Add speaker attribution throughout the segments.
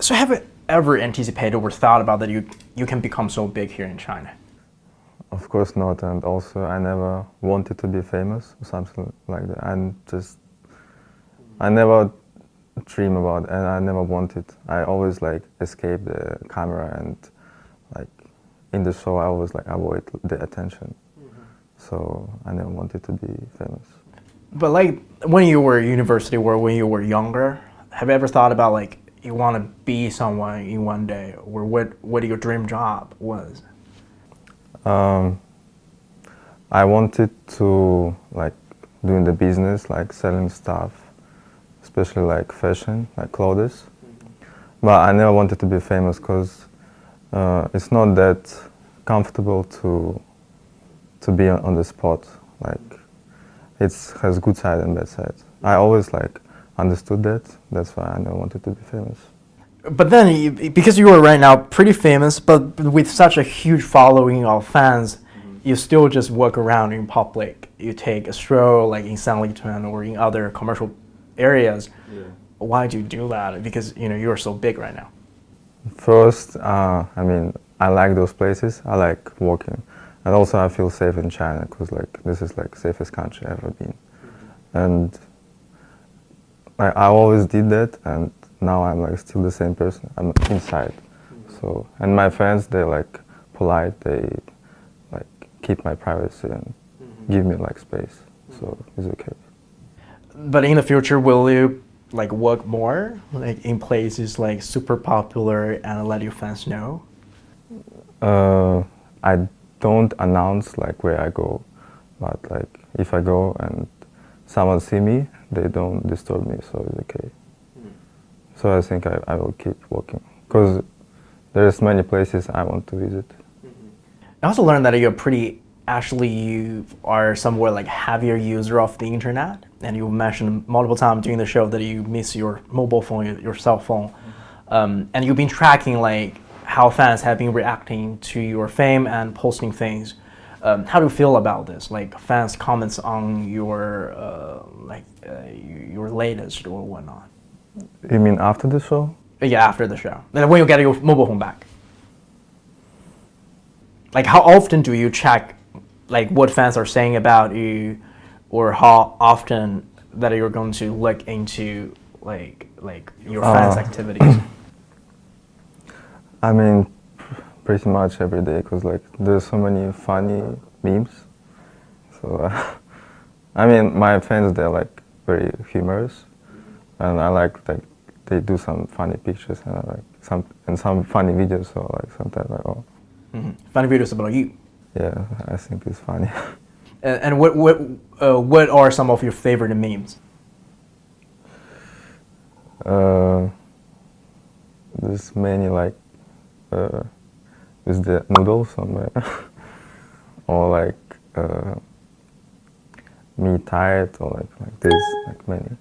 Speaker 1: So have you ever anticipated or thought about that you can become so big here in China?
Speaker 2: Of course not, and also I never wanted to be famous or something like that. I never dream about it, and I never wanted. I always like escape the camera, and like in the show I always like avoid the attention. So I never wanted to be famous.
Speaker 1: But like when you were at university or when you were younger, have you ever thought about like you want to be someone in one day, or what your dream job was?
Speaker 2: I wanted to like doing the business, like selling stuff, especially like fashion, like clothes. But I never wanted to be famous because it's not that comfortable to be on the spot. Like it has good side and bad side. I always like understood that. That's why I never wanted to be famous.
Speaker 1: But then, because you are right now pretty famous, but with such a huge following of fans, you still just walk around in public. You take a stroll like in Sanlitun or in other commercial areas. Yeah. Why do you do that? Because you're so big right now.
Speaker 2: First, I mean, I like those places. I like walking, and also I feel safe in China because like this is like safest country I've ever been, and like I always did that, and now I'm like still the same person. I'm inside, so and my fans they're like polite. They like keep my privacy and give me like space, so it's okay.
Speaker 1: But in the future, will you like work more like in places like super popular and let your fans know?
Speaker 2: I don't announce like where I go, but like if I go and someone see me, they don't disturb me, so it's okay. So I think I will keep walking because there's many places I want to visit.
Speaker 1: I also learned that you are somewhat like heavier user of the internet, and you mentioned multiple times during the show that you miss your mobile phone, your cell phone, and you've been tracking like how fans have been reacting to your fame and posting things. How do you feel about this? Like fans' comments on your your latest or whatnot?
Speaker 2: You mean after the show?
Speaker 1: Yeah, after the show. And when you get your mobile phone back. Like how often do you check like what fans are saying about you, or how often that you're going to look into like your fans' activities?
Speaker 2: I mean, pretty much every day because like there's so many funny memes. So I mean, my fans they're like very humorous, and I like they do some funny pictures and I like some funny videos. So like sometimes like oh.
Speaker 1: Funny videos about you.
Speaker 2: Yeah, I think it's funny.
Speaker 1: And what are some of your favorite memes?
Speaker 2: There's many like with the noodles somewhere, or like me tired, or like this, like many.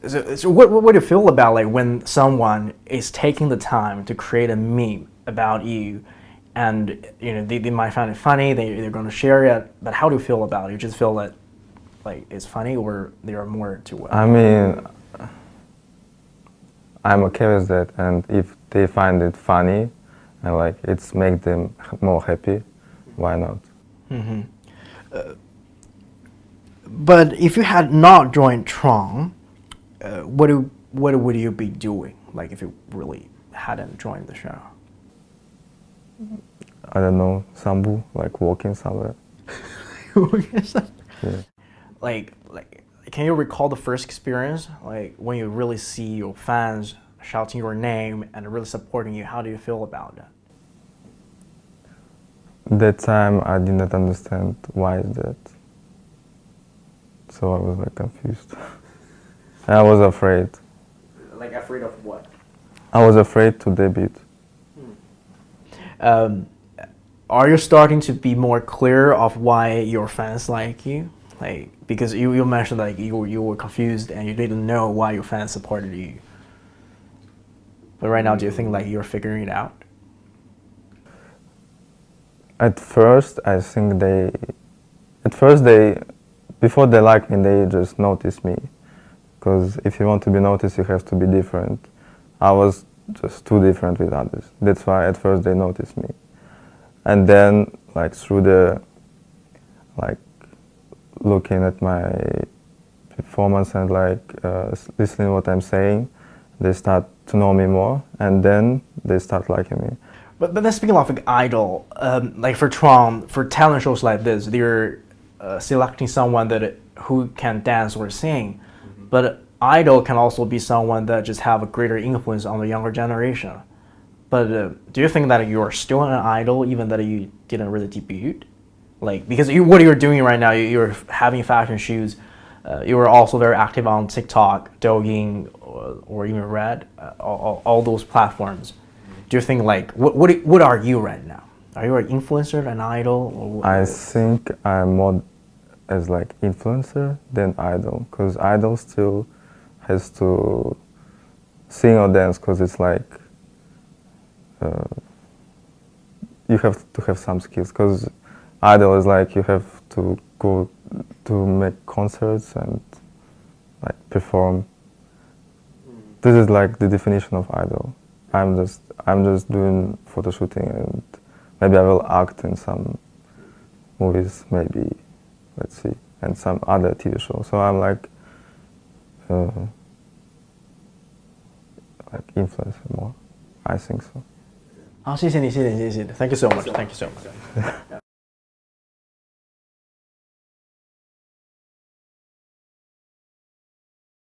Speaker 1: So what do you feel about like when someone is taking the time to create a meme about you, and they might find it funny, they're going to share it, but how do you feel about it? You just feel that like it's funny, or there are more to it?
Speaker 2: I mean, I'm okay with that, and if they find it funny and like it's make them more happy, why not?
Speaker 1: But if you had not joined Trong, what would you be doing? Like if you really hadn't joined the show?
Speaker 2: I don't know, sambu, like walking somewhere. Yeah.
Speaker 1: Like, can you recall the first experience, like when you really see your fans shouting your name and really supporting you? How do you feel about that?
Speaker 2: That time I did not understand why is that. So I was like confused. And I was afraid.
Speaker 1: Like afraid of what?
Speaker 2: I was afraid to debut.
Speaker 1: Are you starting to be more clear of why your fans like you? Like because you mentioned like you were confused and you didn't know why your fans supported you. But right now, do you think like you're figuring it out?
Speaker 2: At first, I think before they like me, they just notice me. Because if you want to be noticed, you have to be different. I was just too different with others. That's why at first they noticed me. And then like through the like looking at my performance and like listening what I'm saying, they start to know me more, and then they start liking me.
Speaker 1: But then speaking of like idol, like for Tron, for talent shows like this, they're selecting someone that who can dance or sing, but idol can also be someone that just have a greater influence on the younger generation. But do you think that you are still an idol even that you didn't really debut? Like because what you're doing right now, you're having fashion shoots. You were also very active on TikTok, Douyin, or even Red, all those platforms. Do you think like what are you right now? Are you an influencer, an idol? Or
Speaker 2: I think I'm more as like influencer than idol, because idol still has to sing or dance, because it's like you have to have some skills, because idol is like you have to go to make concerts and like perform. This is like the definition of idol. I'm just doing photo shooting, and maybe I will act in some movies, maybe, let's see, and some other TV shows. So I'm like influencer more. I think so.
Speaker 1: 好，谢谢你，谢谢你，谢谢你。Thank you so much. Thank you so much.